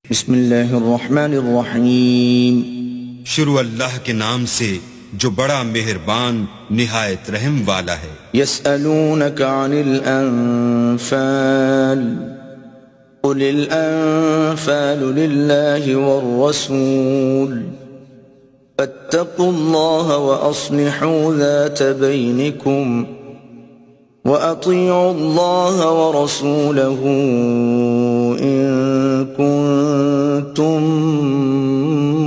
بسم اللہ الرحمن الرحیم۔ شروع اللہ کے نام سے جو بڑا مہربان نہایت رحم والا ہے۔ یسألونک عن الانفال قل الانفال للہ والرسول فاتقوا اللہ واصلحوا ذات بینکم وَأَطِيعُوا اللَّهَ وَرَسُولَهُ إِن كُنتُم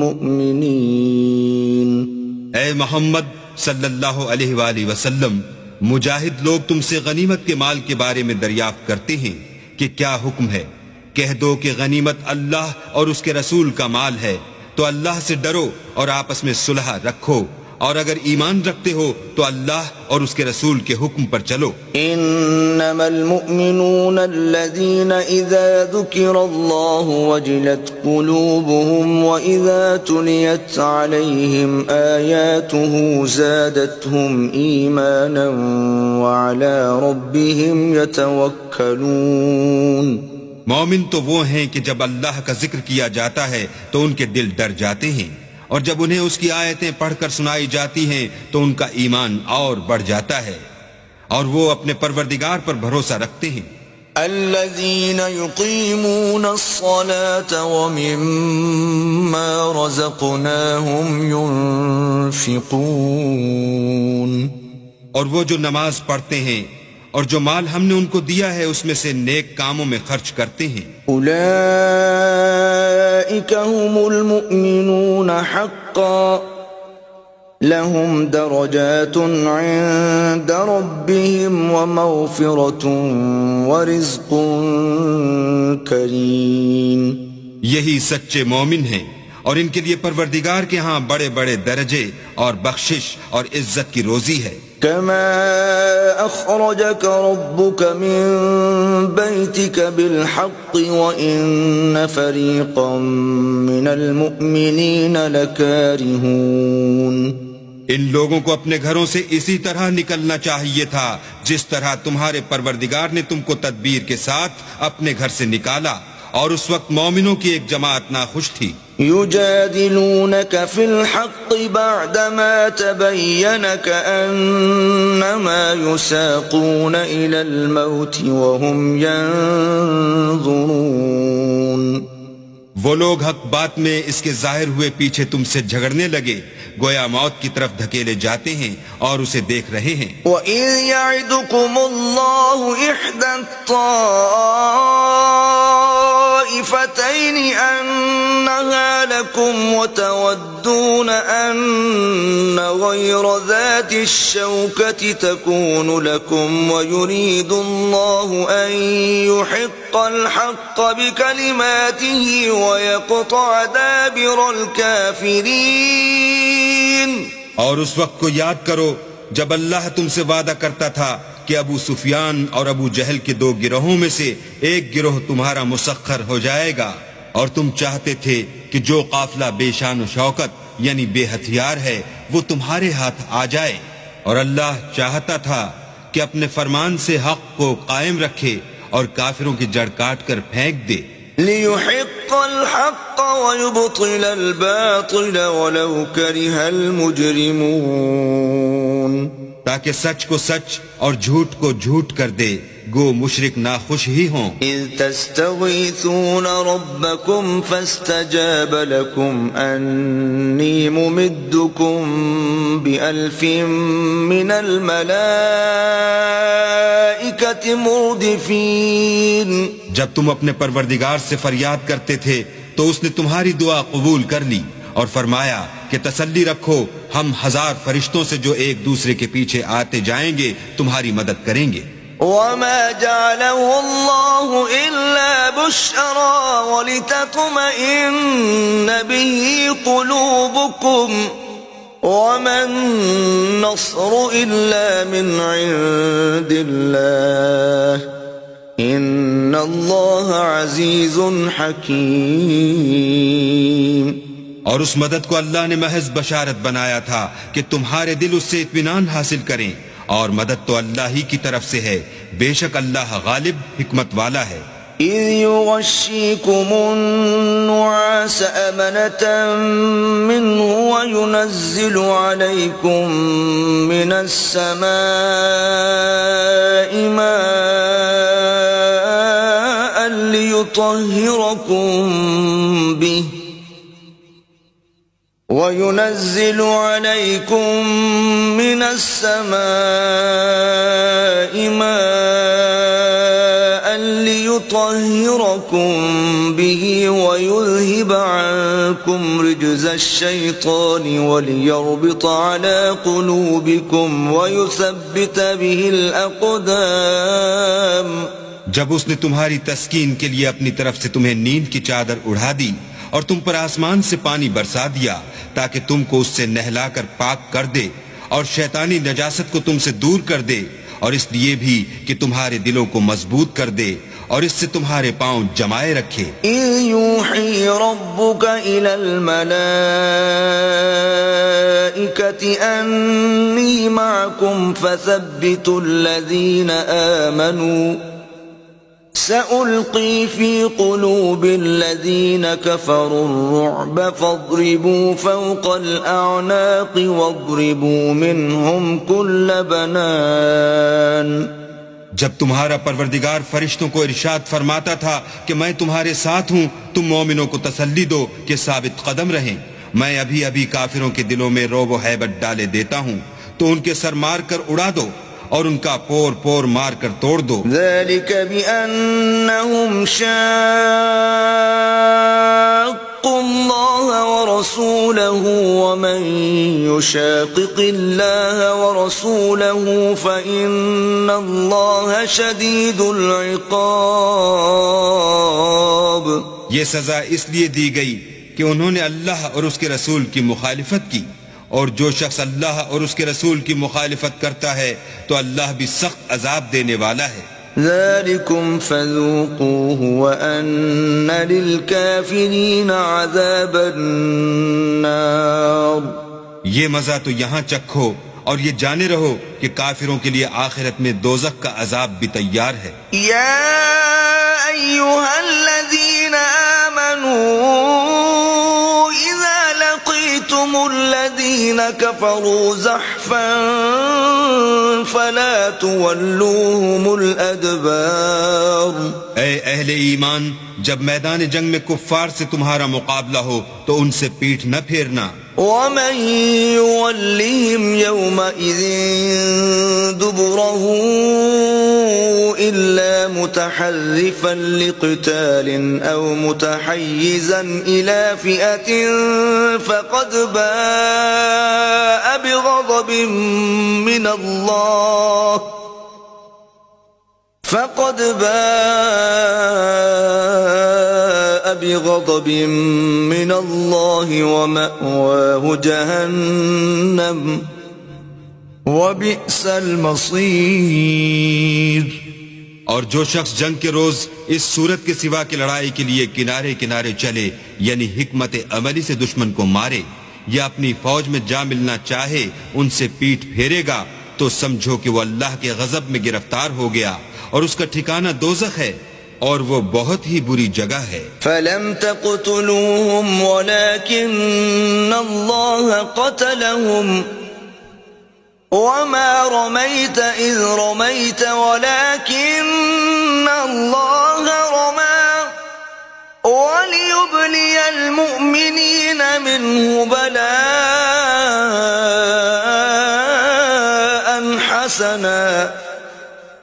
مُؤْمِنِينَ۔ اے محمد صلی اللہ علیہ وآلہ وسلم، مجاہد لوگ تم سے غنیمت کے مال کے بارے میں دریافت کرتے ہیں کہ کیا حکم ہے۔ کہہ دو کہ غنیمت اللہ اور اس کے رسول کا مال ہے، تو اللہ سے ڈرو اور آپس میں صلح رکھو، اور اگر ایمان رکھتے ہو تو اللہ اور اس کے رسول کے حکم پر چلو۔ انما المؤمنون الذين اذا ذكر الله وجلت قلوبهم واذا تليت عليهم آياته زادتهم ايمانا وعلى ربهم يتوكلون۔ مومن تو وہ ہیں کہ جب اللہ کا ذکر کیا جاتا ہے تو ان کے دل ڈر جاتے ہیں، اور جب انہیں اس کی آیتیں پڑھ کر سنائی جاتی ہیں تو ان کا ایمان اور بڑھ جاتا ہے، اور وہ اپنے پروردگار پر بھروسہ رکھتے ہیں۔ الذين يقيمون الصلاة ومما رزقناهم ينفقون۔ اور وہ جو نماز پڑھتے ہیں اور جو مال ہم نے ان کو دیا ہے اس میں سے نیک کاموں میں خرچ کرتے ہیں۔ اولئک هم المؤمنون حقا لهم درجات عند ربهم ومغفرة ورزق کریم۔ یہی سچے مومن ہیں، اور ان کے لیے پروردگار کے ہاں بڑے بڑے درجے اور بخشش اور عزت کی روزی ہے۔ كما أخرجك ربك من بيتك بالحق وإن فريقا من المؤمنين لكارهون۔ ان لوگوں کو اپنے گھروں سے اسی طرح نکلنا چاہیے تھا جس طرح تمہارے پروردگار نے تم کو تدبیر کے ساتھ اپنے گھر سے نکالا، اور اس وقت مومنوں کی ایک جماعت ناخوش تھی۔ يجادلونك في الحق بعدما تبين كأنما يساقون إلى الموت وهم ينظرون۔ وہ لوگ حق بات میں اس کے ظاہر ہوئے پیچھے تم سے جھگڑنے لگے، گویا موت کی طرف دھکیلے جاتے ہیں اور اسے دیکھ رہے ہیں۔ وَإِذْ يَعِدُكُمُ اللَّهُ إِحْدَى الطَّائِفَتَيْنِ أَنَّهَا لَكُمْ وَتَوَدُّونَ أَنَّ غَيْرَ ذَاتِ الشَّوْكَةِ تَكُونُ لَكُمْ وَيُرِيدُ اللَّهُ أَن يُحِقَّ الْحَقَّ بِكَلِمَاتِهِ وَيَقْطَعَ دَابِرَ الْكَافِرِينَ۔ اور اس وقت کو یاد کرو جب اللہ تم سے وعدہ کرتا تھا کہ ابو سفیان اور ابو جہل کے دو گروہوں میں سے ایک گروہ تمہارا مسخر ہو جائے گا، اور تم چاہتے تھے کہ جو قافلہ بے شان و شوکت یعنی بے ہتھیار ہے وہ تمہارے ہاتھ آ جائے، اور اللہ چاہتا تھا کہ اپنے فرمان سے حق کو قائم رکھے اور کافروں کی جڑ کاٹ کر پھینک دے۔ لِيُحِقَّ الْحَقَّ وَيُبْطِلَ الْبَاطِلَ وَلَوْ كَرِهَ الْمُجْرِمُونَ۔ تاکہ سچ کو سچ اور جھوٹ کو جھوٹ کر دے، گو مشرک ناخوش ہی ہوں۔ إِذْ تَسْتَغِيثُونَ رَبَّكُمْ فَاسْتَجَابَ لَكُمْ أَنِّي مُمِدُّكُمْ بِأَلْفٍ مِّنَ الْمَلَائِكَةِ مُرْدِفِينَ۔ جب تم اپنے پروردگار سے فریاد کرتے تھے تو اس نے تمہاری دعا قبول کر لی اور فرمایا کہ تسلی رکھو، ہم 1000 فرشتوں سے جو ایک دوسرے کے پیچھے آتے جائیں گے تمہاری مدد کریں گے۔ وَمَا جَعَلَهُ اللَّهُ إِلَّا بُشْرَىٰ وَلِتَطْمَئِنَّ بِهِ قُلُوبُكُمْ وَمَا النَّصْرُ إِلَّا مِنْ عِندِ اللَّهِ إِنَّ اللَّهَ عَزِيزٌ حَكِيمٌ۔ اور اس مدد کو اللہ نے محض بشارت بنایا تھا کہ تمہارے دل اس سے اطمینان حاصل کریں، اور مدد تو اللہ ہی کی طرف سے ہے، بے شک اللہ غالب حکمت والا ہے۔ إذ يغشيكم النعاس أمنة منه وينزل عليكم من السماء ماء وينزل عليكم من السماء ماء ليطهركم به ويذهب عنكم رجز الشيطان وليربط على قلوبكم ويثبت به الأقدام. جب اس نے تمہاری تسکین کے لیے اپنی طرف سے تمہیں نیند کی چادر اڑھا دی اور تم پر آسمان سے پانی برسا دیا تاکہ تم کو اس سے نہلا کر پاک کر دے اور شیطانی نجاست کو تم سے دور کر دے، اور اس لیے بھی کہ تمہارے دلوں کو مضبوط کر دے اور اس سے تمہارے پاؤں جمائے رکھے. إِذْ يُوحِي رَبُّكَ إِلَى الْمَلَائِكَةِ أَنِّي مَعَكُمْ فَثَبِّتُوا الَّذِينَ آمَنُوا سألقي في قلوب الذين كفروا الرعب فاضربوا فوق الأعناق واضربوا منهم كل بنان. جب تمہارا پروردگار فرشتوں کو ارشاد فرماتا تھا کہ میں تمہارے ساتھ ہوں، تم مومنوں کو تسلی دو کہ ثابت قدم رہیں، میں ابھی ابھی کافروں کے دلوں میں رعب و ہیبت ڈالے دیتا ہوں، تو ان کے سر مار کر اڑا دو اور ان کا پور پور مار کر توڑ دو. ذلك بأنهم شاقوا الله ورسوله ومن يشاقق الله ورسوله فإن الله شديد العقاب. یہ سزا اس لیے دی گئی کہ انہوں نے اللہ اور اس کے رسول کی مخالفت کی، اور جو شخص اللہ اور اس کے رسول کی مخالفت کرتا ہے تو اللہ بھی سخت عذاب دینے والا ہے. ذلكم فذوقوه وأن للكافرين عذاب النار. یہ مزہ تو یہاں چکھو اور یہ جانے رہو کہ کافروں کے لیے آخرت میں دوزخ کا عذاب بھی تیار ہے. يا أيها الذين آمنوا لقيتم الذين كفروا زحفا فلا تولوهم الأدبار. اے اہل ایمان، جب میدان جنگ میں کفار سے تمہارا مقابلہ ہو تو ان سے پیٹھ نہ پھیرنا. ومن يولهم يومئذ دبره إلا متحرفا لقتال أو متحيزا إلى فئة فقد باء بغضب من الله ومأواه جهنم وبئس المصير. اور جو شخص جنگ کے روز اس صورت کے سوا کی لڑائی کے لیے کنارے کنارے چلے، یعنی حکمت عملی سے دشمن کو مارے یا اپنی فوج میں جا ملنا چاہے، ان سے پیٹھ پھیرے گا تو سمجھو کہ وہ اللہ کے غضب میں گرفتار ہو گیا اور اس کا ٹھکانہ دوزخ ہے اور وہ بہت ہی بری جگہ ہے. فلم تقتلوهم ولكن الله قتلهم وما رميت إذ رميت ولكن الله رمى وليبلي المؤمنين منه بلاء حسنا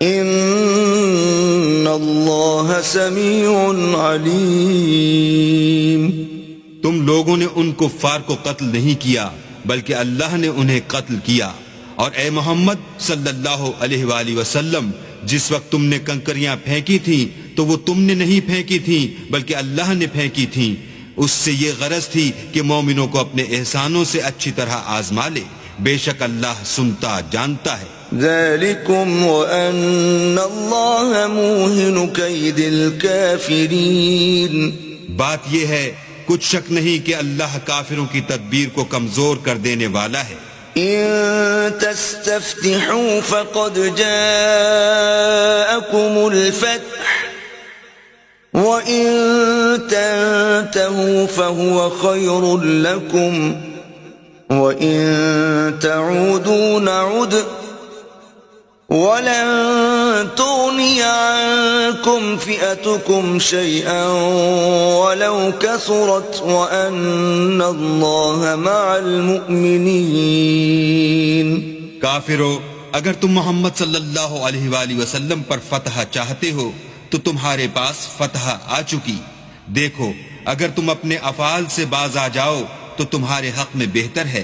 ان اللہ سمیع علیم. تم لوگوں نے ان کفار کو قتل نہیں کیا بلکہ اللہ نے انہیں قتل کیا، اور اے محمد صلی اللہ علیہ وآلہ وسلم، جس وقت تم نے کنکریاں پھینکی تھیں تو وہ تم نے نہیں پھینکی تھیں بلکہ اللہ نے پھینکی تھیں. اس سے یہ غرض تھی کہ مومنوں کو اپنے احسانوں سے اچھی طرح آزما لے، بے شک اللہ سنتا جانتا ہے. ذلكم وأن الله موهن كيد الكافرين. بات یہ ہے، کچھ شک نہیں کہ اللہ کافروں کی تدبیر کو کمزور کر دینے والا ہے. إن تستفتحوا فقد جاءكم الفتح وَإِن تَنْتَهُوا فَهُوَ خَيْرٌ لَكُمْ وَإِن تَعُودُوا نَعُدْ وَلَن تُغْنِيَ عَنكُمْ فِئَتُكُمْ شَيْئًا وَلَوْ كَثُرَتْ وَأَنَّ اللَّهَ مَعَ الْمُؤْمِنِينَ کافرو، اگر تم محمد صلی اللہ علیہ وآلہ وسلم پر فتح چاہتے ہو تو تمہارے پاس فتح آ چکی. دیکھو، اگر تم اپنے افعال سے باز آ جاؤ تو تمہارے حق میں بہتر ہے،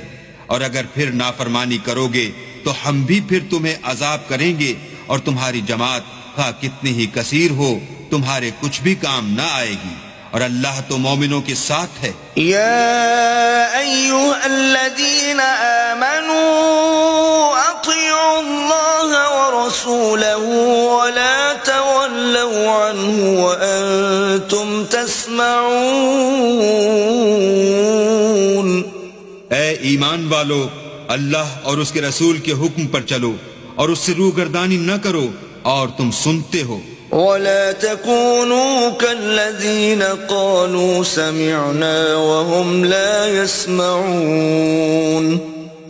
اور اگر پھر نافرمانی کرو گے تو ہم بھی پھر تمہیں عذاب کریں گے، اور تمہاری جماعت خواہ کتنی ہی کثیر ہو تمہارے کچھ بھی کام نہ آئے گی، اور اللہ تو مومنوں کے ساتھ ہے. يا أيها الذين آمنوا أطيعوا الله ورسوله ولا تولوا عنه وأنتم تسمعون. اے ایمان والو، اللہ اور اس کے رسول کے حکم پر چلو اور اس سے روگردانی نہ کرو اور تم سنتے ہو. ولا تكونوا كالذين قالوا سمعنا وهم لا يسمعون.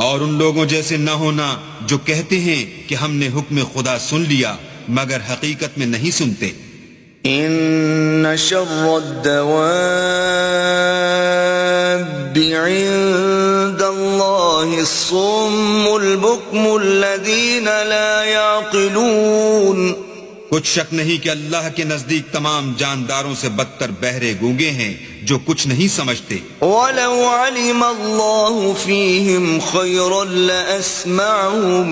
اور ان لوگوں جیسے نہ ہونا جو کہتے ہیں کہ ہم نے حکم خدا سن لیا مگر حقیقت میں نہیں سنتے. ان شر الدواب عند الله الصم البكم الذين لا يعقلون. کچھ شک نہیں کہ اللہ کے نزدیک تمام جانداروں سے بدتر بہرے گونگے ہیں جو کچھ نہیں سمجھتے. وَلَوْ عَلِمَ اللَّهُ فِيهِمْ خَيْرًا لَأَسْمَعَهُمْ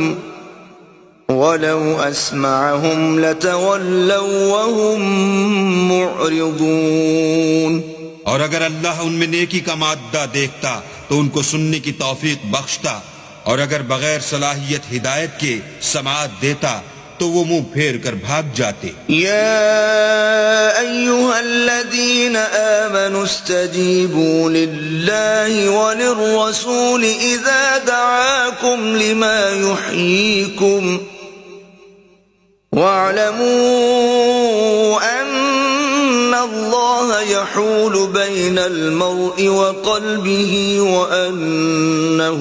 وَلَوْ أَسْمَعَهُمْ لَتَوَلَّوْا وَهُمْ مُعْرِضُونَ. اور اگر اللہ ان میں نیکی کا مادہ دیکھتا تو ان کو سننے کی توفیق بخشتا، اور اگر بغیر صلاحیت ہدایت کے سماعت دیتا تو وہ منہ پھیر کر بھاگ جاتے. يا أيها الذين آمنوا استجيبوا لله وللرسول إذا دعاكم لما يحييكم واعلموا أن الله يحول بين المرء وقلبه وأنه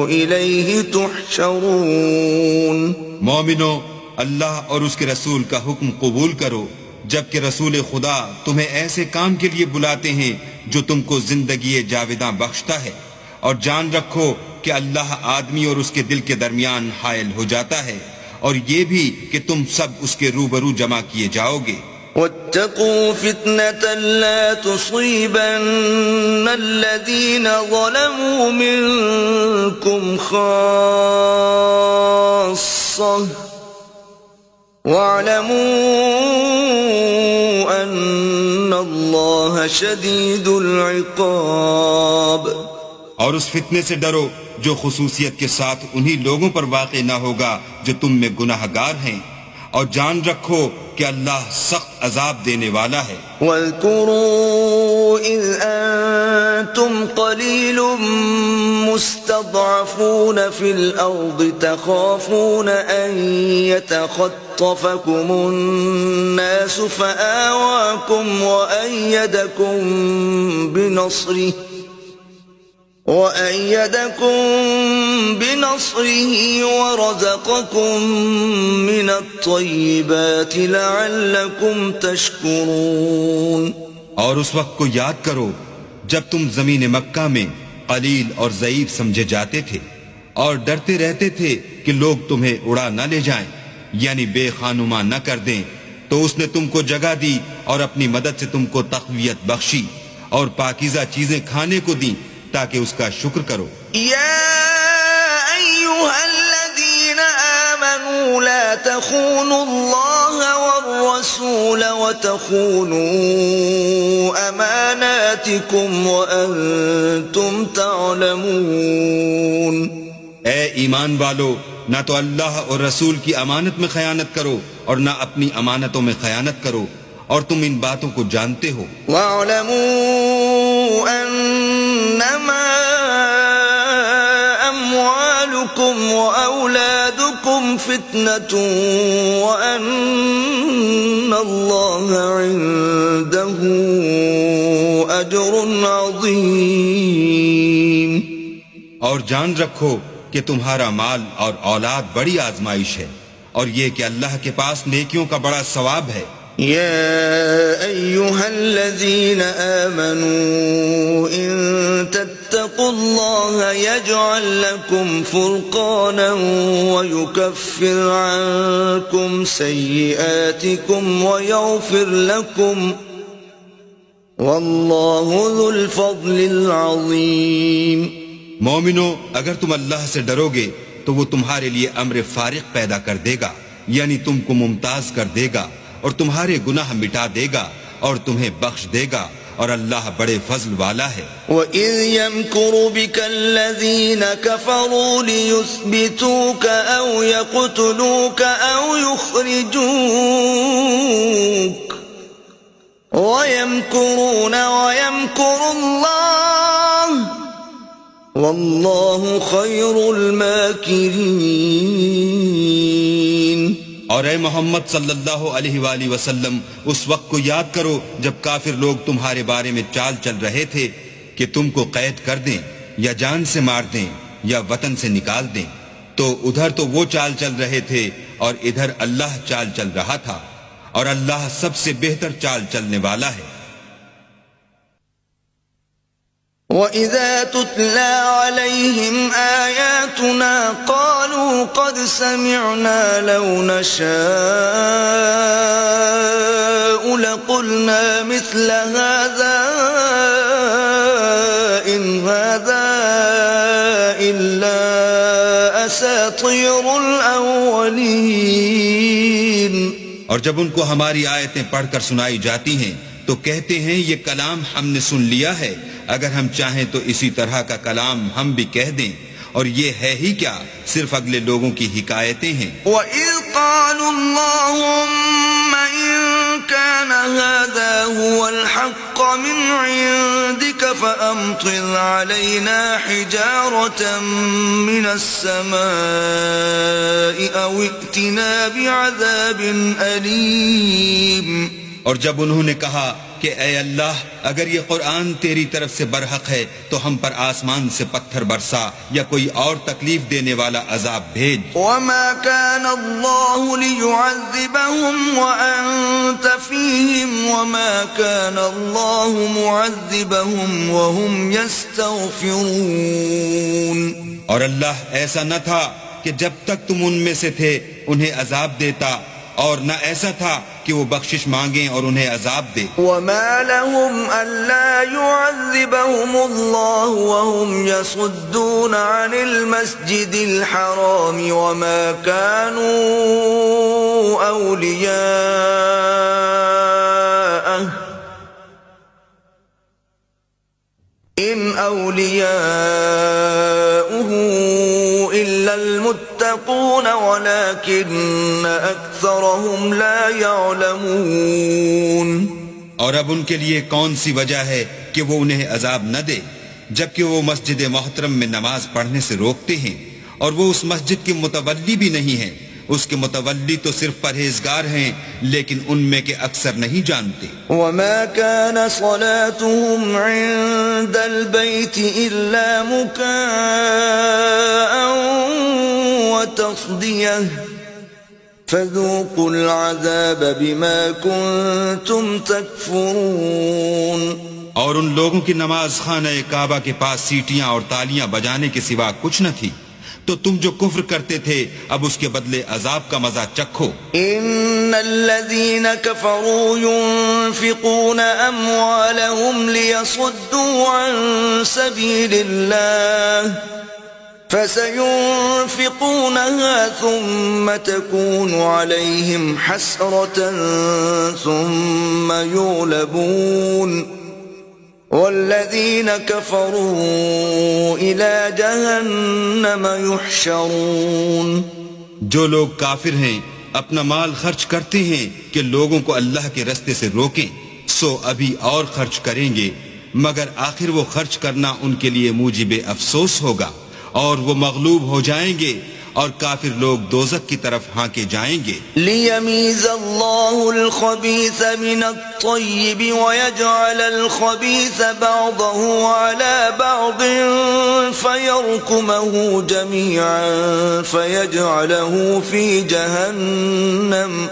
إليه تحشرون. مومنو، اللہ اور اس کے رسول کا حکم قبول کرو جبکہ رسول خدا تمہیں ایسے کام کے لیے بلاتے ہیں جو تم کو زندگی جاوداں بخشتا ہے، اور جان رکھو کہ اللہ آدمی اور اس کے دل کے درمیان حائل ہو جاتا ہے، اور یہ بھی کہ تم سب اس کے روبرو جمع کیے جاؤ گے. واتقوا فتنة لا تصيبن الذين ظلموا منكم خاصة واعلموا أن الله شديد العقاب. اور اس فتنے سے ڈرو جو خصوصیت کے ساتھ انہی لوگوں پر واقع نہ ہوگا جو تم میں گناہ گار ہیں، اور جان رکھو کہ اللہ سخت عذاب دینے والا ہے. واذكروا إذ أنتم قليل مستضعفون في الأرض تخافون أن يتخطفكم الناس فآواكم وأيدكم بنصره ورزقكم من الطيبات لعلكم تشكرون. اور اس وقت کو یاد کرو جب تم زمین مکہ میں قلیل اور ضعیف سمجھے جاتے تھے اور ڈرتے رہتے تھے کہ لوگ تمہیں اڑا نہ لے جائیں، یعنی بے خانما نہ کر دیں، تو اس نے تم کو جگہ دی اور اپنی مدد سے تم کو تقویت بخشی اور پاکیزہ چیزیں کھانے کو دیں تاکہ اس کا شکر کرو. يا أيها الذين آمنوا لا تخونوا الله والرسول وتخونوا أماناتكم وأنتم تعلمون. اے ایمان والو، نہ تو اللہ اور رسول کی امانت میں خیانت کرو اور نہ اپنی امانتوں میں خیانت کرو، اور تم ان باتوں کو جانتے ہو. وَاعْلَمُوا أَنَّمَا أموالكم وأولادكم فتنة وأن الله عنده أجر عظيم. اور جان رکھو کہ تمہارا مال اور اولاد بڑی آزمائش ہے، اور یہ کہ اللہ کے پاس نیکیوں کا بڑا ثواب ہے. يا أيها الذين آمنوا إن تتقوا الله يجعل لكم فرقانا ويكفر عنكم سيئاتكم ويغفر لكم والله ذو الفضل العظيم. مومنو، اگر تم اللہ سے ڈرو گے تو وہ تمہارے لیے امر فارق پیدا کر دے گا، یعنی تم کو ممتاز کر دے گا اور تمہارے گناہ مٹا دے گا اور تمہیں بخش دے گا، اور اللہ بڑے فضل والا ہے. وَإِذْ يَمْكُرُ بِكَ الَّذِينَ كَفَرُوا لِيُثْبِتُوكَ أَوْ يَقْتُلُوكَ أَوْ يُخْرِجُوكَ وَيَمْكُرُونَ وَيَمْكُرُ اللَّهُ وَاللَّهُ خَيْرُ الْمَاكِرِينَ. اور اے محمد صلی اللہ علیہ وآلہ وسلم، اس وقت کو یاد کرو جب کافر لوگ تمہارے بارے میں چال چل رہے تھے کہ تم کو قید کر دیں یا جان سے مار دیں یا وطن سے نکال دیں. تو ادھر تو وہ چال چل رہے تھے اور ادھر اللہ چال چل رہا تھا، اور اللہ سب سے بہتر چال چلنے والا ہے. وَإِذَا تُتْلَى عَلَيْهِمْ آيَاتُنَا قَالُوا قَدْ سَمِعْنَا لَوْ نَشَاءُ لَقُلْنَا مِثْلَ هَذَا إِنْ هَذَا إِلَّا أَسَاطِيرُ الْأَوَّلِينَ. اور جب ان کو ہماری آیتیں پڑھ کر سنائی جاتی ہیں تو کہتے ہیں یہ کلام ہم نے سن لیا ہے، اگر ہم چاہیں تو اسی طرح کا کلام ہم بھی کہہ دیں، اور یہ ہے ہی کیا، صرف اگلے لوگوں کی حکایتیں ہیں. وَإِذْ قَالُوا اللَّهُمَّ إِن كَانَ هَذَا هُوَ الْحَقَّ مِنْ عِندِكَ فَأَمْطِرْ عَلَيْنَا حِجَارَةً مِنَ السَّمَاءِ أَوْ ائْتِنَا بِعَذَابٍ أَلِيمٍ. اور جب انہوں نے کہا کہ اے اللہ، اگر یہ قرآن تیری طرف سے برحق ہے تو ہم پر آسمان سے پتھر برسا یا کوئی اور تکلیف دینے والا عذاب بھیج. وَمَا كَانَ اللَّهُ لِيُعَذِّبَهُمْ وَأَنْتَ فِيهِمْ وَمَا كَانَ اللَّهُ مُعَذِّبَهُمْ وَهُمْ يَسْتَغْفِرُونَ. اور اللہ ایسا نہ تھا کہ جب تک تم ان میں سے تھے انہیں عذاب دیتا، اور نہ ایسا تھا کہ وہ بخشش مانگیں اور انہیں عذاب دے. وَمَا لَهُمْ أَلَّا يُعَذِّبَهُمُ اللَّهُ وَهُمْ يَصُدُّونَ عَنِ الْمَسْجِدِ الْحَرَامِ وَمَا كَانُوا أَوْلِيَاءَهُ إِنْ أَوْلِيَاؤُهُ إِلَّا الْمُتَّقُونَ وَلَكِنَّ أَكْثَرَهُمْ لَا يَعْلَمُونَ. اور اب ان کے لیے کون سی وجہ ہے کہ وہ انہیں عذاب نہ دے، جبکہ وہ مسجد محترم میں نماز پڑھنے سے روکتے ہیں، اور وہ اس مسجد کے متولی بھی نہیں ہیں. اس کے متولی تو صرف پرہیزگار ہیں، لیکن ان میں کے اکثر نہیں جانتے. وَمَا كَانَ صَلَاتُهُمْ عِندَ الْبَيْتِ إِلَّا مُكَاءً وَتَصْدِيَةً فَذُوقُوا الْعَذَابَ بِمَا كُنْتُمْ تَكْفُرُونَ. اور ان لوگوں کی نماز خانہ کعبہ کے پاس سیٹیاں اور تالیاں بجانے کے سوا کچھ نہ تھی، تو تم جو کفر کرتے تھے اب اس کے بدلے عذاب کا مزہ چکھو. ان الذين كفروا ينفقون اموالهم ليصدوا عن سبيل الله فسينفقونها ثم تكون عليهم حسرة ثم يغلبون والذين كفروا إلى جهنم يحشرون. جو لوگ کافر ہیں اپنا مال خرچ کرتے ہیں کہ لوگوں کو اللہ کے رستے سے روکیں، سو ابھی اور خرچ کریں گے، مگر آخر وہ خرچ کرنا ان کے لیے موجب افسوس ہوگا، اور وہ مغلوب ہو جائیں گے اور کافر لوگ دوزخ کی طرف ہانکے جائیں گے. ليميز الله الخبيث من الطيب ويجعل الخبيث بعضه على بعض فيركمه جميعا فيجعله في جهنم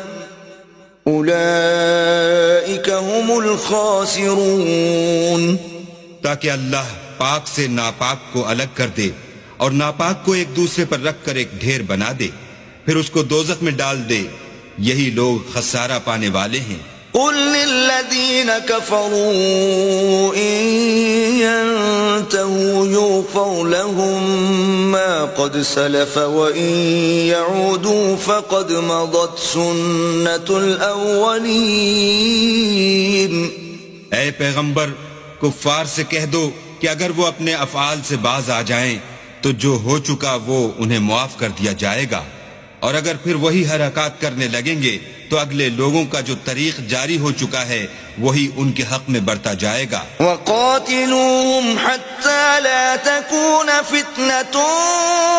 أولئك هم الخاسرون. تاکہ اللہ پاک سے ناپاک کو الگ کر دے اور ناپاک کو ایک دوسرے پر رکھ کر ایک ڈھیر بنا دے، پھر اس کو دوزخ میں ڈال دے. یہی لوگ خسارہ پانے والے ہیں. قل للذين كفروا إن ينتهوا يغفر لهم ما قد سلف وإن يعودوا فقد مضت سنة الأولين. اے پیغمبر، کفار سے کہہ دو کہ اگر وہ اپنے افعال سے باز آ جائیں تو جو ہو چکا وہ انہیں معاف کر دیا جائے گا، اور اگر پھر وہی حرکات کرنے لگیں گے تو اگلے لوگوں کا جو طریق جاری ہو چکا ہے وہی ان کے حق میں برتا جائے گا. وقاتلوهم حتى لا تكون فتنة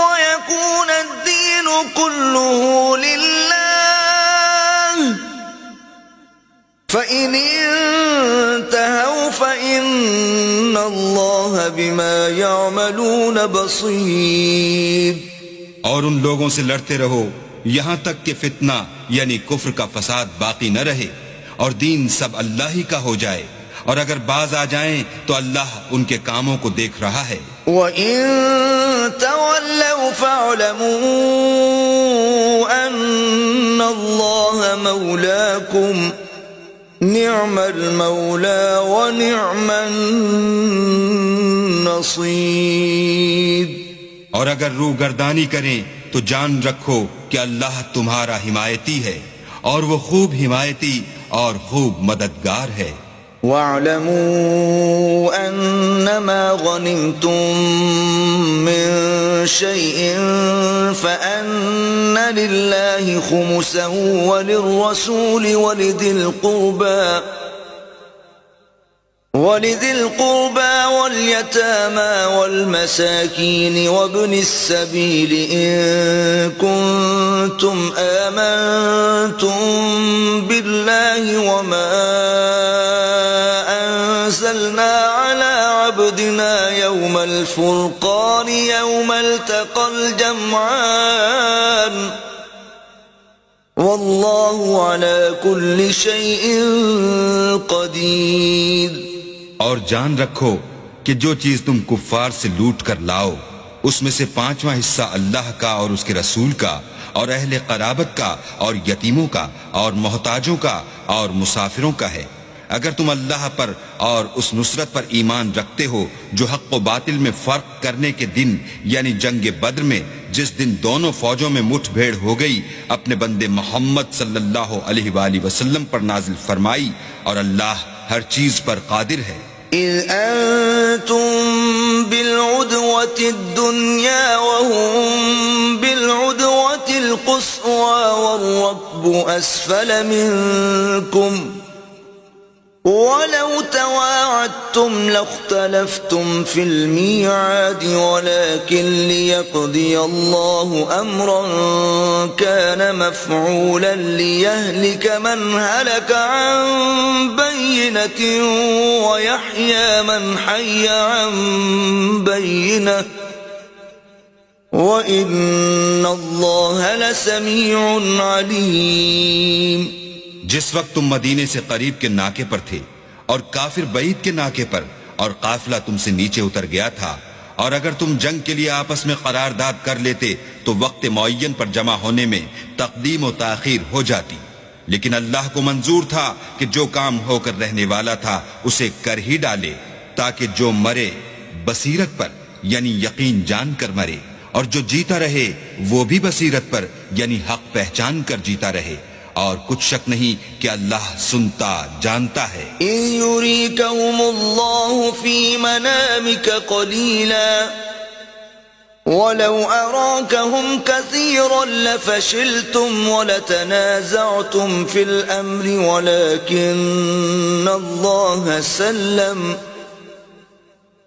ويكون الدين كله لله فإن انتهوا فإن الله بما يعملون بصير. اور ان لوگوں سے لڑتے رہو یہاں تک کہ فتنہ یعنی کفر کا فساد باقی نہ رہے اور دین سب اللہ ہی کا ہو جائے، اور اگر باز آ جائیں تو اللہ ان کے کاموں کو دیکھ رہا ہے. وَإِن تَوَلَّوْا فَاعْلَمُوا أَنَّ اللَّهَ مَوْلَاكُمْ نِعْمَ الْمَوْلَى وَنِعْمَ النَّصِيرُ. اور اگر روگردانی کریں تو جان رکھو کہ اللہ تمہارا حمایتی ہے اور وہ خوب حمایتی اور خوب مددگار ہے. وَاعْلَمُوا أَنَّمَا غَنِمْتُم مِّن شَيْءٍ فَأَنَّ لِلَّهِ خُمُسَهُ وَلِلرَّسُولِ وَلِذِي الْقُرْبَى وَالْيَتَامَى وَالْمَسَاكِينِ وَابْنِ السَّبِيلِ إِن كُنتُمْ آمَنتُم بِاللَّهِ وَمَا أَنزَلْنَا عَلَى عَبْدِنَا يَوْمَ الْفُرْقَانِ يَوْمَ الْتَقَى الْجَمْعَانِ وَاللَّهُ عَلَى كُلِّ شَيْءٍ قَدِيرٌ. اور جان رکھو کہ جو چیز تم کفار سے لوٹ کر لاؤ اس میں سے 5واں حصہ اللہ کا اور اس کے رسول کا اور اہل قرابت کا اور یتیموں کا اور محتاجوں کا اور مسافروں کا ہے. اگر تم اللہ پر اور اس نصرت پر ایمان رکھتے ہو جو حق و باطل میں فرق کرنے کے دن یعنی جنگ بدر میں جس دن دونوں فوجوں میں مٹھ بھیڑ ہو گئی اپنے بندے محمد صلی اللہ علیہ وآلہ وسلم پر نازل فرمائی، اور اللہ ہر چیز پر قادر ہے. إِذْ أَنْتُمْ بِالْعُدْوَةِ الدُّنْيَا وَهُمْ بِالْعُدْوَةِ الْقُصْوَى وَالرَّكْبُ أَسْفَلَ مِنْكُمْ وَلَوْ تَوَاعَدتُّمْ لَاخْتَلَفْتُمْ فِي الْمِيعَادِ وَلَكِنْ لِيَقْضِيَ اللَّهُ أَمْرًا كَانَ مَفْعُولًا لِيَهْلِكَ مَنْ هَلَكَ عَنْ بَيِّنَةٍ وَيَحْيَى مَنْ حَيَّ عَنْ بَيِّنَةٍ وَإِنَّ اللَّهَ لَسَمِيعٌ عَلِيمٌ. جس وقت تم مدینے سے قریب کے ناکے پر تھے اور کافر بعید کے ناکے پر اور قافلہ تم سے نیچے اتر گیا تھا، اور اگر تم جنگ کے لیے آپس میں قرارداد کر لیتے تو وقت معین پر جمع ہونے میں تقدیم و تاخیر ہو جاتی، لیکن اللہ کو منظور تھا کہ جو کام ہو کر رہنے والا تھا اسے کر ہی ڈالے، تاکہ جو مرے بصیرت پر یعنی یقین جان کر مرے، اور جو جیتا رہے وہ بھی بصیرت پر یعنی حق پہچان کر جیتا رہے، اور کچھ شک نہیں کہ اللہ سنتا جانتا ہے. إِذْ يُرِيكَهُمُ اللَّهُ فِي مَنَامِكَ قَلِيلًا وَلَوْ أَرَاكَهُمْ كَثِيرًا لَفَشِلْتُمْ وَلَتَنَازَعْتُمْ فِي الْأَمْرِ وَلَكِنَّ اللَّهَ سَلَّمَ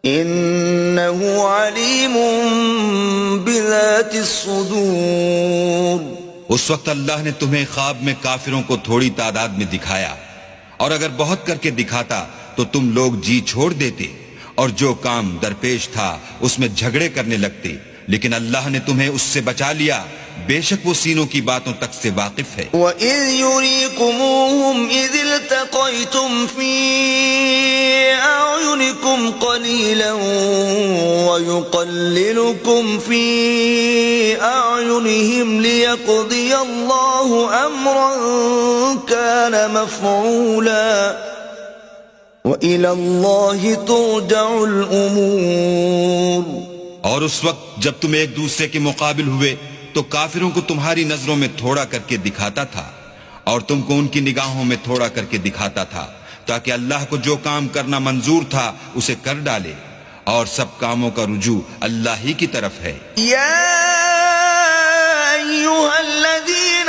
إنه عليم بذات الصدور. اس وقت اللہ نے تمہیں خواب میں کافروں کو تھوڑی تعداد میں دکھایا، اور اگر بہت کر کے دکھاتا تو تم لوگ جی چھوڑ دیتے، اور جو کام درپیش تھا اس میں جھگڑے کرنے لگتے، لیکن اللہ نے تمہیں اس سے بچا لیا، بے شک وہ سینوں کی باتوں تک سے واقف ہے. وَإِذْ يُرِيكُمُوهُمْ إِذِ الْتَقَيْتُمْ فِي أَعْيُنِكُمْ قَلِيلًا وَيُقَلِّلُكُمْ فِي أَعْيُنِهِمْ لِيَقْضِيَ اللَّهُ أَمْرًا كَانَ مَفْعُولًا وَإِلَى اللَّهِ تُرْجَعُ الْأُمُورُ. اور اس وقت جب تم ایک دوسرے کے مقابل ہوئے تو کافروں کو تمہاری نظروں میں تھوڑا کر کے دکھاتا تھا، اور تم کو ان کی نگاہوں میں تھوڑا کر کے دکھاتا تھا، تاکہ اللہ کو جو کام کرنا منظور تھا اسے کر ڈالے، اور سب کاموں کا رجوع اللہ ہی کی طرف ہے. یا ایھا الذین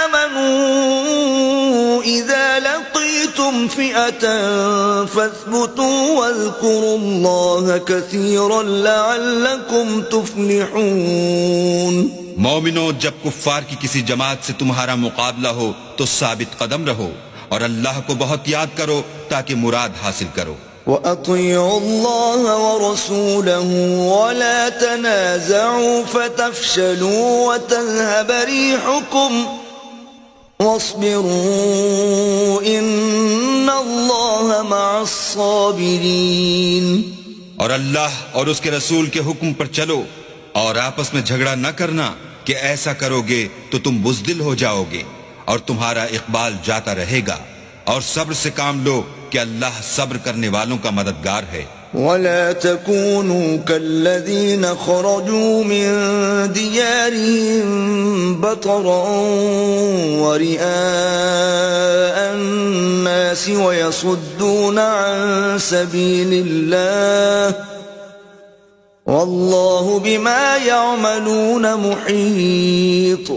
آمنوا اذا لقیتم فئة فاثبتوا واذکروا اللہ کثیرا لعلکم تفلحون. مومنو، جب کفار کی کسی جماعت سے تمہارا مقابلہ ہو تو ثابت قدم رہو، اور اللہ کو بہت یاد کرو تاکہ مراد حاصل کرو. وَأَطِيعُوا اللَّهَ وَرَسُولَهُ وَلَا تَنَازَعُوا فَتَفْشَلُوا وَتَذْهَبَ رِيحُكُمْ وَاصْبِرُوا إِنَّ اللَّهَ مَعَ الصَّابِرِينَ. اور اللہ اور اس کے رسول کے حکم پر چلو، اور آپس میں جھگڑا نہ کرنا کہ ایسا کرو گے تو تم بزدل ہو جاؤ گے، اور تمہارا اقبال جاتا رہے گا، اور صبر سے کام لو کہ اللہ صبر کرنے والوں کا مددگار ہے. وَلَا تَكُونُوا كَالَّذِينَ خَرَجُوا مِن دِيَارِهِمْ بَطَرًا وَرِئَاءَ النَّاسِ وَيَصُدُّونَ عَن سَبِيلِ اللَّهِ وَاللَّهُ بِمَا يَعْمَلُونَ مُحِيطٌ.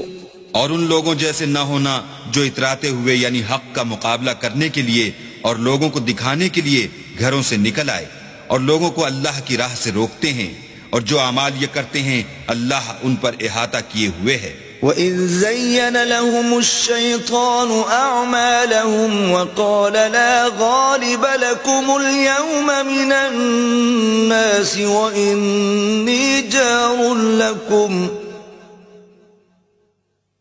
اور ان لوگوں جیسے نہ ہونا جو اتراتے ہوئے یعنی حق کا مقابلہ کرنے کے لیے اور لوگوں کو دکھانے کے لیے گھروں سے نکل آئے، اور لوگوں کو اللہ کی راہ سے روکتے ہیں، اور جو اعمال یہ کرتے ہیں اللہ ان پر احاطہ کیے ہوئے ہے. وَإِذْ زَيَّنَ لَهُمُ الشَّيْطَانُ أَعْمَالَهُمْ وَقَالَ لَا غَالِبَ لَكُمُ الْيَوْمَ مِنَ النَّاسِ وَإِنِّي جَارٌ لَكُمْ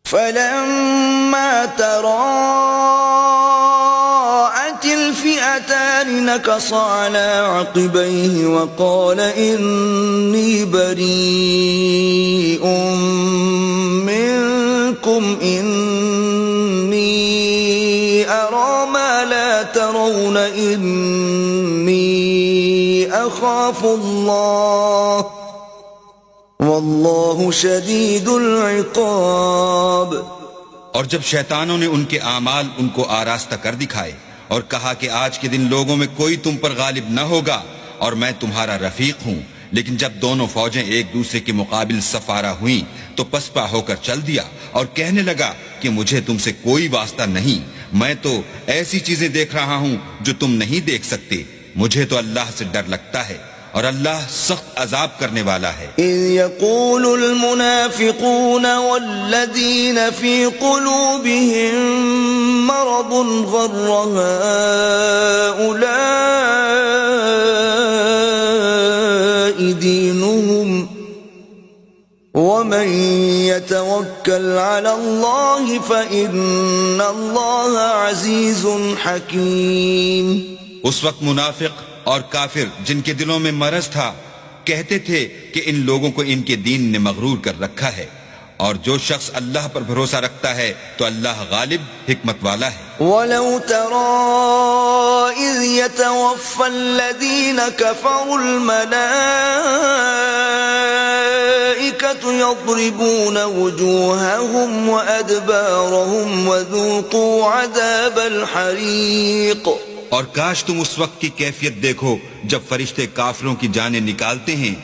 فَلَمَّا تَرَاءَتِ الْفِئَتَانِ نَكَصَ عَلَى عَقِبَيْهِ وَقَالَ إِنِّي بَرِيءٌ منكم إني أرى ما لا ترون إني أخاف الله والله شديد العقاب. اور جب شیطانوں نے ان کے اعمال ان کو آراستہ کر دکھائے اور کہا کہ آج کے دن لوگوں میں کوئی تم پر غالب نہ ہوگا اور میں تمہارا رفیق ہوں، لیکن جب دونوں فوجیں ایک دوسرے کے مقابل سفارہ ہوئیں تو پسپا ہو کر چل دیا اور کہنے لگا کہ مجھے تم سے کوئی واسطہ نہیں، میں تو ایسی چیزیں دیکھ رہا ہوں جو تم نہیں دیکھ سکتے، مجھے تو اللہ سے ڈر لگتا ہے اور اللہ سخت عذاب کرنے والا ہے. اذ يقول المنافقون والذين في قلوبهم مرض غر هؤلاء دينهم ومن يتوكل على الله فإن الله عزيز حكيم. اس وقت منافق اور کافر جن کے دلوں میں مرض تھا کہتے تھے کہ ان لوگوں کو ان کے دین نے مغرور کر رکھا ہے، اور جو شخص اللہ پر بھروسہ رکھتا ہے تو اللہ غالب حکمت والا ہے. وَلَوْ تَرَىٰ إِذْ يَتَوَفَّى الَّذِينَ كَفَرُوا الْمَلَائِكَةُ يَضْرِبُونَ وُجُوهَهُمْ وَأَدْبَارَهُمْ وَذُوقُوا عَذَابَ الْحَرِيقِ. اور کاش تم اس وقت کی کیفیت دیکھو جب فرشتے کافروں کی جانیں نکالتے ہیں،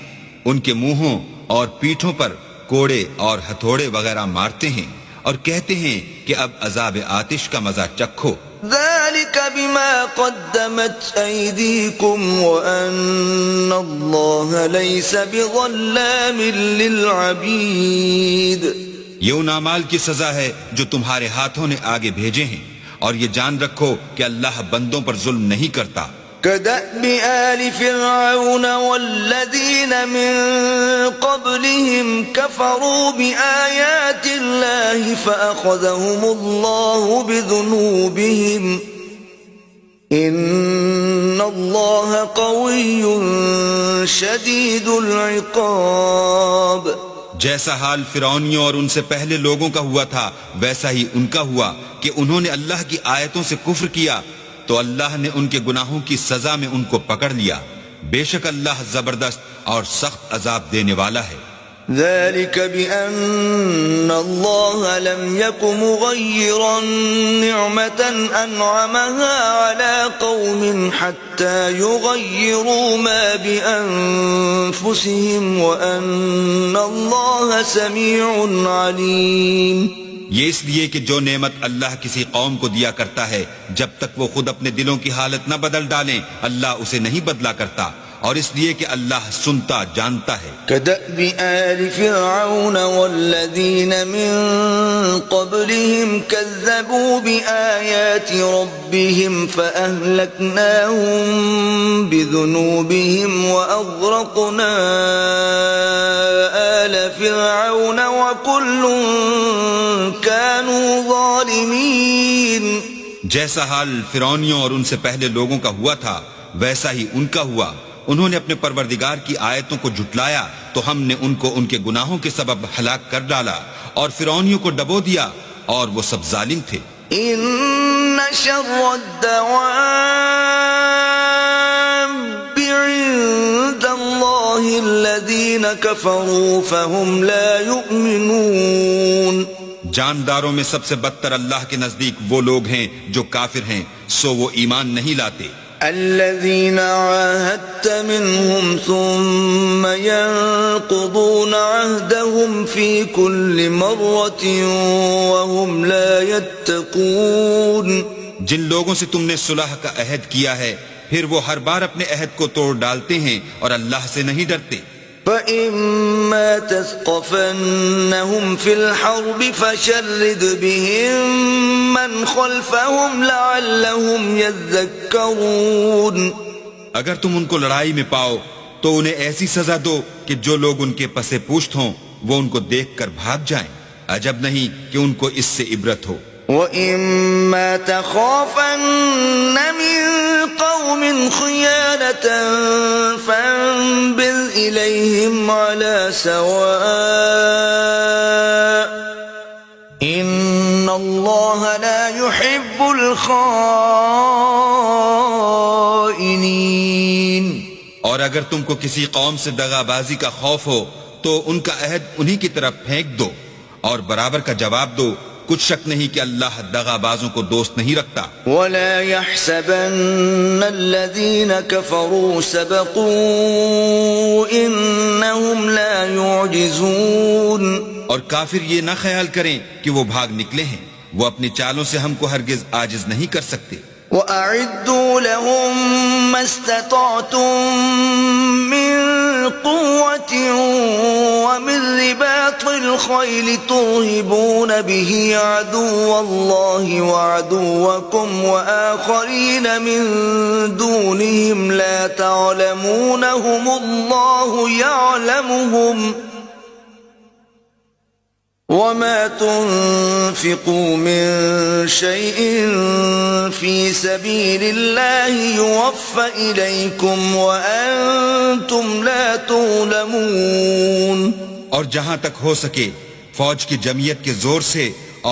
ان کے منہوں اور پیٹھوں پر کوڑے اور ہتھوڑے وغیرہ مارتے ہیں اور کہتے ہیں کہ اب عذاب آتش کا مزہ چکھو. ذلك بما قدمت أيديكم وأن الله ليس بظلام للعبيد. یہ ان اعمال کی سزا ہے جو تمہارے ہاتھوں نے آگے بھیجے ہیں، اور یہ جان رکھو کہ اللہ بندوں پر ظلم نہیں کرتا. كدأب آل فرعون والذين من قبلهم كفروا بآيات الله فأخذهم الله بذنوبهم إن الله قوي شديد العقاب. جیسا حال فرعونیوں اور ان سے پہلے لوگوں کا ہوا تھا ویسا ہی ان کا ہوا کہ انہوں نے اللہ کی آیتوں سے کفر کیا تو اللہ نے ان کے گناہوں کی سزا میں ان کو پکڑ لیا. بے شک اللہ زبردست اور سخت عذاب دینے والا ہے. ذلك بأن الله لم يك مغيرا نعمة أنعمها على قوم حتى يغيروا ما بأنفسهم وأن الله سميع عليم. یہ اس لیے کہ جو نعمت اللہ کسی قوم کو دیا کرتا ہے جب تک وہ خود اپنے دلوں کی حالت نہ بدل ڈالیں اللہ اسے نہیں بدلا کرتا، اور اس لیے کہ اللہ سنتا جانتا ہے. كدأب آل فرعون والذين من قبلهم كذبوا بآيات ربهم فأهلكناهم بذنوبهم وأغرقنا آل فرعون وكل كانوا ظالمين. جیسا حال فرعونیوں اور ان سے پہلے لوگوں کا ہوا تھا ویسا ہی ان کا ہوا. انہوں نے اپنے پروردگار کی آیتوں کو جھٹلایا تو ہم نے ان کو ان کے گناہوں کے سبب ہلاک کر ڈالا، اور فرعونیوں کو ڈبو دیا اور وہ سب ظالم تھے. ان شر الدواب عند الله الذين كفروا فهم لا يؤمنون. جانداروں میں سب سے بدتر اللہ کے نزدیک وہ لوگ ہیں جو کافر ہیں سو وہ ایمان نہیں لاتے. الذين عاهدت منهم ثم ينقضون عهدهم في كل مرة وهم لا يتقون. جن لوگوں سے تم نے صلح کا عہد کیا ہے پھر وہ ہر بار اپنے عہد کو توڑ ڈالتے ہیں اور اللہ سے نہیں ڈرتے. فَإِمَّا تَثْقَفَنَّهُمْ فِي الْحَرْبِ فَشَرِّدْ بِهِمْ مَنْ خَلْفَهُمْ لَعَلَّهُمْ يَذَّكَّرُونَ. اگر تم ان کو لڑائی میں پاؤ تو انہیں ایسی سزا دو کہ جو لوگ ان کے پس پوشت ہوں وہ ان کو دیکھ کر بھاگ جائیں. عجب نہیں کہ ان کو اس سے عبرت ہو. وَإِمَّا تَخَافَنَّ مِن قَوْمٍ خِيَانَةً فَانبِذْ إِلَيْهِمْ عَلَى سَوَاءٍ إِنَّ اللَّهَ لَا يُحِبُّ الْخَائِنِينَ. اور اگر تم کو کسی قوم سے دغا بازی کا خوف ہو تو ان کا عہد انہی کی طرف پھینک دو اور برابر کا جواب دو. کچھ شک نہیں کہ اللہ دغا بازوں کو دوست نہیں رکھتا. وَلَا يَحْسَبَنَّ الَّذِينَ كَفَرُوا سَبَقُوا إِنَّهُمْ لَا يُعْجِزُونَ. اور کافر یہ نہ خیال کریں کہ وہ بھاگ نکلے ہیں، وہ اپنی چالوں سے ہم کو ہرگز عاجز نہیں کر سکتے. وَأَعِدُّوا لَهُم مَّا اسْتَطَعْتُم مِّن قُوَّةٍ وَمِن رِّبَاطِ الْخَيْلِ تُرْهِبُونَ بِهِ عَدُوَّ اللَّهِ وَعَدُوَّكُمْ وَآخَرِينَ مِن دُونِهِمْ لَا تَعْلَمُونَهُمُ اللَّهُ يَعْلَمُهُمْ وَمَا تُنْفِقُوا مِنْ شَيْءٍ فِي سَبِيلِ اللَّهِ يُوَفَّ إِلَيْكُمْ وَأَنْتُمْ لَا تُظْلَمُونَ. اور جہاں تک ہو سکے فوج کی جمعیت کے زور سے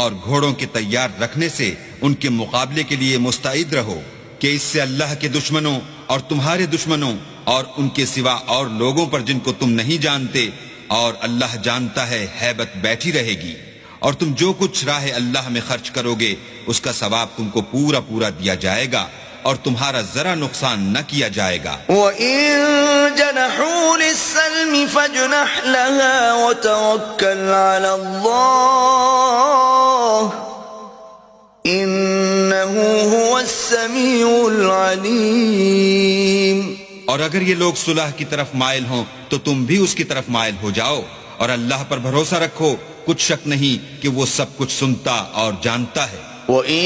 اور گھوڑوں کے تیار رکھنے سے ان کے مقابلے کے لیے مستعد رہو کہ اس سے اللہ کے دشمنوں اور تمہارے دشمنوں اور ان کے سوا اور لوگوں پر جن کو تم نہیں جانتے اور اللہ جانتا ہے ہیبت بیٹھی رہے گی. اور تم جو کچھ راہ اللہ میں خرچ کرو گے اس کا ثواب تم کو پورا پورا دیا جائے گا اور تمہارا ذرا نقصان نہ کیا جائے گا. وَإِن جَنَحُوا لِلسَّلْمِ فَاجْنَحْ لَهَا وَتَوَكَّلْ عَلَى اللَّهِ إنه هو السميع العليم. اور اگر یہ لوگ صلح کی طرف مائل ہوں تو تم بھی اس کی طرف مائل ہو جاؤ، اور اللہ پر بھروسہ رکھو، کچھ شک نہیں کہ وہ سب کچھ سنتا اور جانتا ہے۔ وَإِن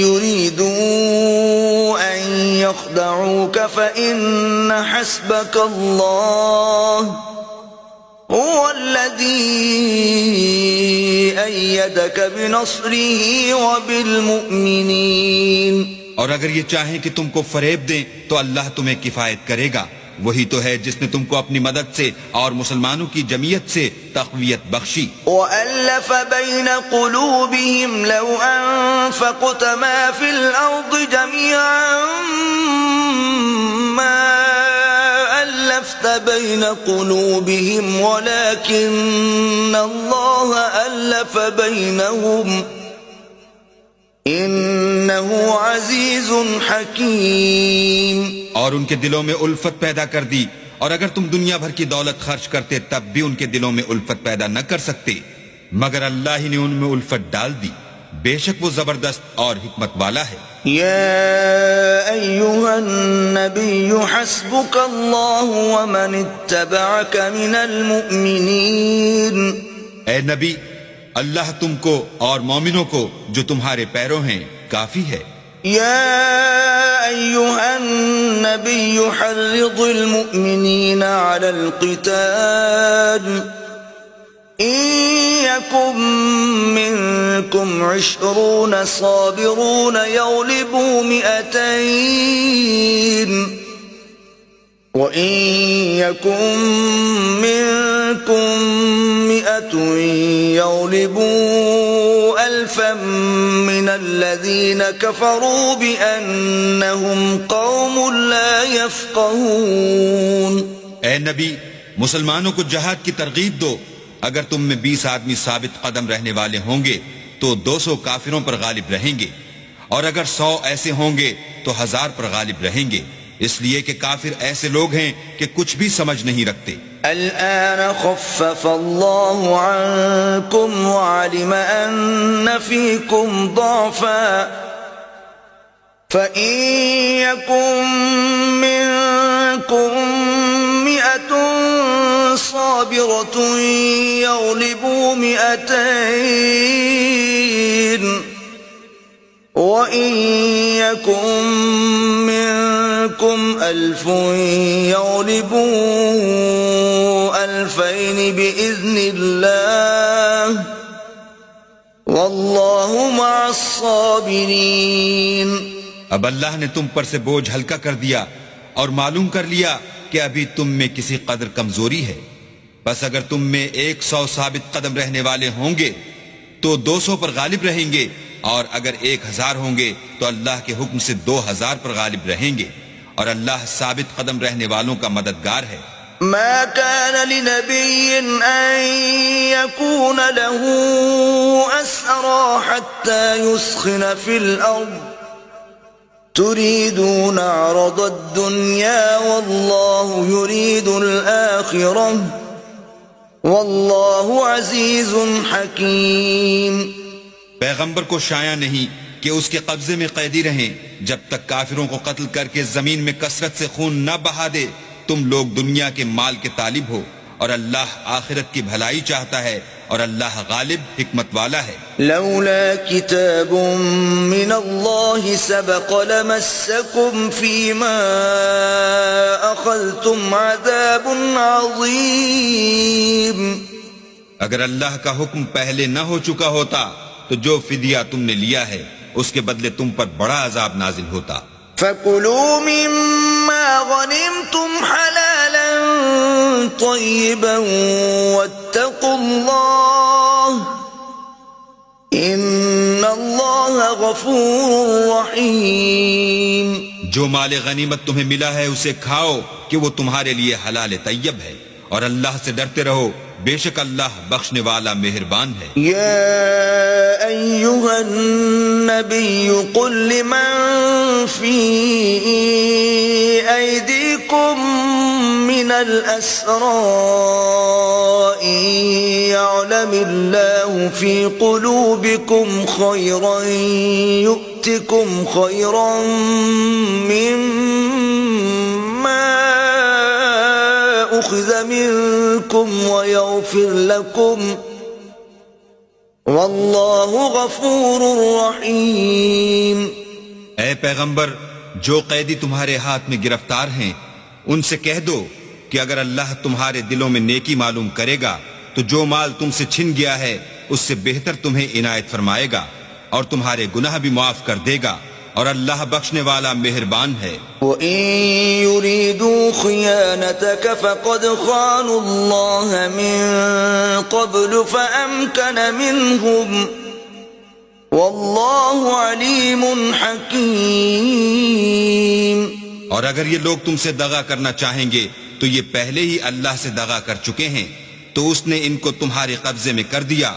يُرِيدُوا أَن يَخْدَعُوكَ فَإِنَّ حَسْبَكَ اللَّهُ هُوَ الَّذِي أَيَّدَكَ بِنَصْرِهِ وَبِالْمُؤْمِنِينَ۔ اور اگر یہ چاہیں کہ تم کو فریب دیں تو اللہ تمہیں کفایت کرے گا، وہی تو ہے جس نے تم کو اپنی مدد سے اور مسلمانوں کی جمعیت سے تقویت بخشی۔ وَأَلَّفَ بَيْنَ قُلُوبِهِمْ لَوْ أَنفَقْتَ مَا فِي الْأَرْضِ جَمِيعًا مَا أَلَّفْتَ بَيْنَ قُلُوبِهِمْ وَلَكِنَّ اللَّهَ أَلَّفَ بَيْنَهُمْ إِنَّهُ عَزِيزٌ حَكِيمٌ۔ اور ان کے دلوں میں الفت پیدا کر دی، اور اگر تم دنیا بھر کی دولت خرچ کرتے تب بھی ان کے دلوں میں الفت پیدا نہ کر سکتے، مگر اللہ ہی نے ان میں الفت ڈال دی، بے شک وہ زبردست اور حکمت والا ہے۔ يا أيها النبي حسبك الله ومن اتبعك من المؤمنين۔ اے نبی، اللہ تم کو اور مومنوں کو جو تمہارے پیرو ہیں کافی ہے۔ يا أيها النبي حرض المؤمنين على القتال إن يكن منكم 20 صابرون يغلبوا 200 وإن يكن منكم 100 يغلبوا 1000 من الذين كفروا بأنهم قوم لا يفقهون۔ اے نبی، مسلمانوں کو جہاد کی ترغیب دو، اگر تم میں 20 آدمی ثابت قدم رہنے والے ہوں گے تو 200 کافروں پر غالب رہیں گے، اور اگر 100 ایسے ہوں گے تو 1000 پر غالب رہیں گے، اس لیے کہ کافر ایسے لوگ ہیں کہ کچھ بھی سمجھ نہیں رکھتے۔ الآن خفف الله عنكم وعلم أن فيكم ضعفا فإن يكن منكم 100 صابرة يغلبوا 200 وإن يكن منكم 1000 يغلبوا 2000 بإذن الله والله مع الصابرين۔ اب اللہ نے تم پر سے بوجھ ہلکا کر دیا اور معلوم کر لیا کہ ابھی تم میں کسی قدر کمزوری ہے، بس اگر تم میں 100 ثابت قدم رہنے والے ہوں گے تو 200 پر غالب رہیں گے، اور اگر 1000 ہوں گے تو اللہ کے حکم سے 2000 پر غالب رہیں گے، اور اللہ ثابت قدم رہنے والوں کا مددگار ہے۔ ما كان لنبي أن يكون له أسرى حتى يسخن في الأرض تريدون عرض الدنيا والله يريد الآخرة والله عزيز حكيم۔ پیغمبر کو شایع نہیں کہ اس کے قبضے میں قیدی رہیں جب تک کافروں کو قتل کر کے زمین میں کثرت سے خون نہ بہا دے۔ تم لوگ دنیا کے مال کے طالب ہو، اور اللہ آخرت کی بھلائی چاہتا ہے، اور اللہ غالب حکمت والا ہے۔ لولا كتاب من الله سبق لمسكم فيما أخذتم عذاب عظيم۔ اگر اللہ کا حکم پہلے نہ ہو چکا ہوتا تو جو فدیہ تم نے لیا ہے اس کے بدلے تم پر بڑا عذاب نازل ہوتا۔ فَكُلُوا مِمَّا غَنِمْتُمْ حَلَالًا طَيِّبًا وَاتَّقُوا اللَّهَ إِنَّ اللَّهَ غَفُورٌ رَحِيمٌ۔ جو مال غنیمت تمہیں ملا ہے اسے کھاؤ کہ وہ تمہارے لیے حلال طیب ہے، اور اللہ سے ڈرتے رہو، بے شک اللہ بخشنے والا مہربان ہے۔ يا أيها النبي قل لمن في أيديكم من من الأسرى إن يعلم الله في قلوبكم خيرا يؤتكم خيرا مما أخذ منكم ويغفر لكم واللہ غفور رحیم۔ اے پیغمبر، جو قیدی تمہارے ہاتھ میں گرفتار ہیں ان سے کہہ دو کہ اگر اللہ تمہارے دلوں میں نیکی معلوم کرے گا تو جو مال تم سے چھن گیا ہے اس سے بہتر تمہیں عنایت فرمائے گا اور تمہارے گناہ بھی معاف کر دے گا، اور اللہ بخشنے والا مہربان ہے۔ وَإِن يُرِيدُوا خِيَانَتَكَ فَقَدْ خَانُوا اللَّهَ مِن قَبْلُ فَأَمْكَنَ مِنْهُمْ وَاللَّهُ عَلِيمٌ حَكِيمٌ۔ اور اگر یہ لوگ تم سے دغا کرنا چاہیں گے تو یہ پہلے ہی اللہ سے دغا کر چکے ہیں، تو اس نے ان کو تمہارے قبضے میں کر دیا،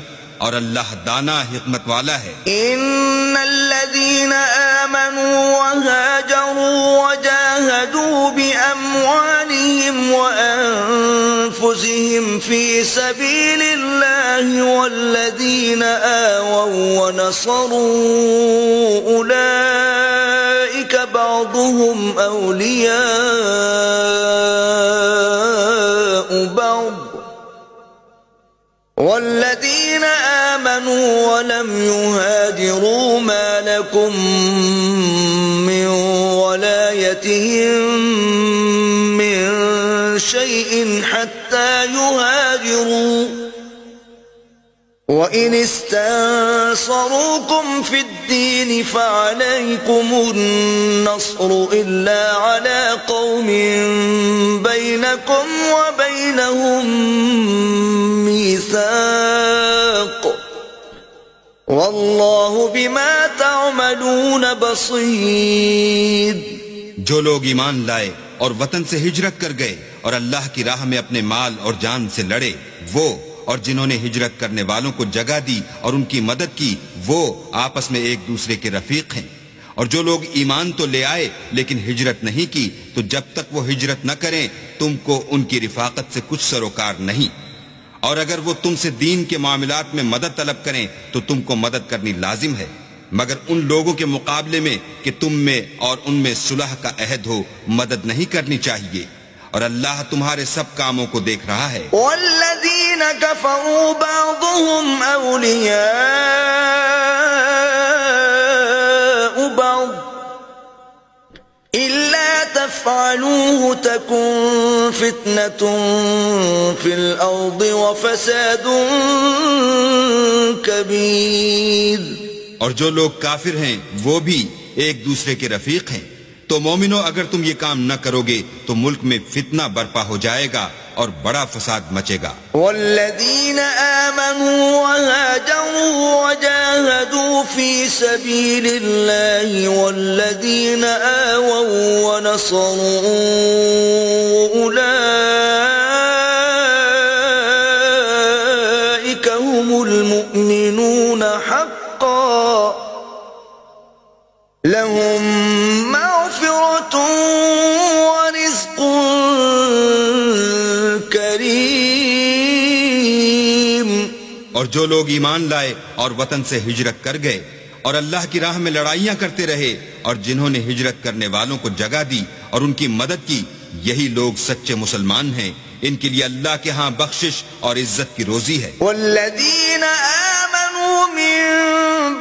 اور اللہ دانا حکمت والا ہے۔ ان الذين آمنوا وهاجروا وجاهدوا بأموالهم وأنفسهم في سبيل الله والذين آووا ونصروا أولئك بعضهم أولياء بعض والذين آمنوا ولم يهاجروا ما لكم من ولايتهم من شيء حتى يهاجروا وإن استنصروكم في الدين فعليكم النصر إلا على قوم بينكم وبينهم ميثاق واللہ بما تعملون بصیر۔ جو لوگ ایمان لائے اور وطن سے ہجرت کر گئے اور اللہ کی راہ میں اپنے مال اور جان سے لڑے، وہ اور جنہوں نے ہجرت کرنے والوں کو جگہ دی اور ان کی مدد کی، وہ آپس میں ایک دوسرے کے رفیق ہیں۔ اور جو لوگ ایمان تو لے آئے لیکن ہجرت نہیں کی، تو جب تک وہ ہجرت نہ کریں تم کو ان کی رفاقت سے کچھ سروکار نہیں، اور اگر وہ تم سے دین کے معاملات میں مدد طلب کریں تو تم کو مدد کرنی لازم ہے، مگر ان لوگوں کے مقابلے میں کہ تم میں اور ان میں صلح کا عہد ہو مدد نہیں کرنی چاہیے، اور اللہ تمہارے سب کاموں کو دیکھ رہا ہے۔ والذین کفروا بعضهم اولیاء بعض إلا تفعلوه تكن فتنة في الأرض وفساد كبير۔ اور جو لوگ کافر ہیں وہ بھی ایک دوسرے کے رفیق ہیں، تو مومنو اگر تم یہ کام نہ کرو گے تو ملک میں فتنہ برپا ہو جائے گا اور بڑا فساد مچے گا۔ والذین آمنوا وهاجروا وجاهدوا في سبيل الله والذین آووا ونصروا أولئك هم المؤمنون حقا لهم مغفرة ورزق کریم۔ اور جو لوگ ایمان لائے اور وطن سے ہجرت کر گئے اور اللہ کی راہ میں لڑائیاں کرتے رہے اور جنہوں نے ہجرت کرنے والوں کو جگہ دی اور ان کی مدد کی، یہی لوگ سچے مسلمان ہیں، ان کے لیے اللہ کے ہاں بخشش اور عزت کی روزی ہے۔ والذین آمنوا من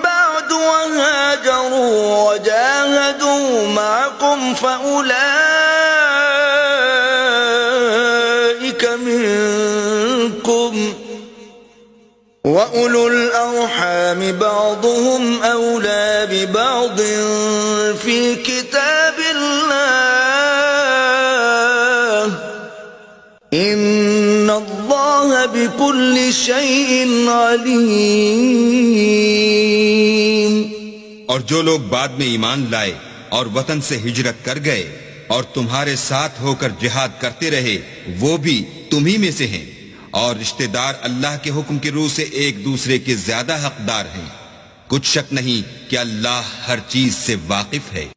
بعد وهاجروا وجاهدوا معكم فأولئك منكم وَأُولُو الْأَرْحَامِ بَعْضُهُمْ أَوْلَى بِبَعْضٍ فِي كِتَابِ اللَّهِ إِنَّ اللَّهَ بِكُلِّ شَيْءٍ عَلِيمٌ۔ اور جو لوگ بعد میں ایمان لائے اور وطن سے ہجرت کر گئے اور تمہارے ساتھ ہو کر جہاد کرتے رہے، وہ بھی تمہیں میں سے ہیں، اور رشتہ دار اللہ کے حکم کی روح سے ایک دوسرے کے زیادہ حقدار ہیں۔ کچھ شک نہیں کہ اللہ ہر چیز سے واقف ہے۔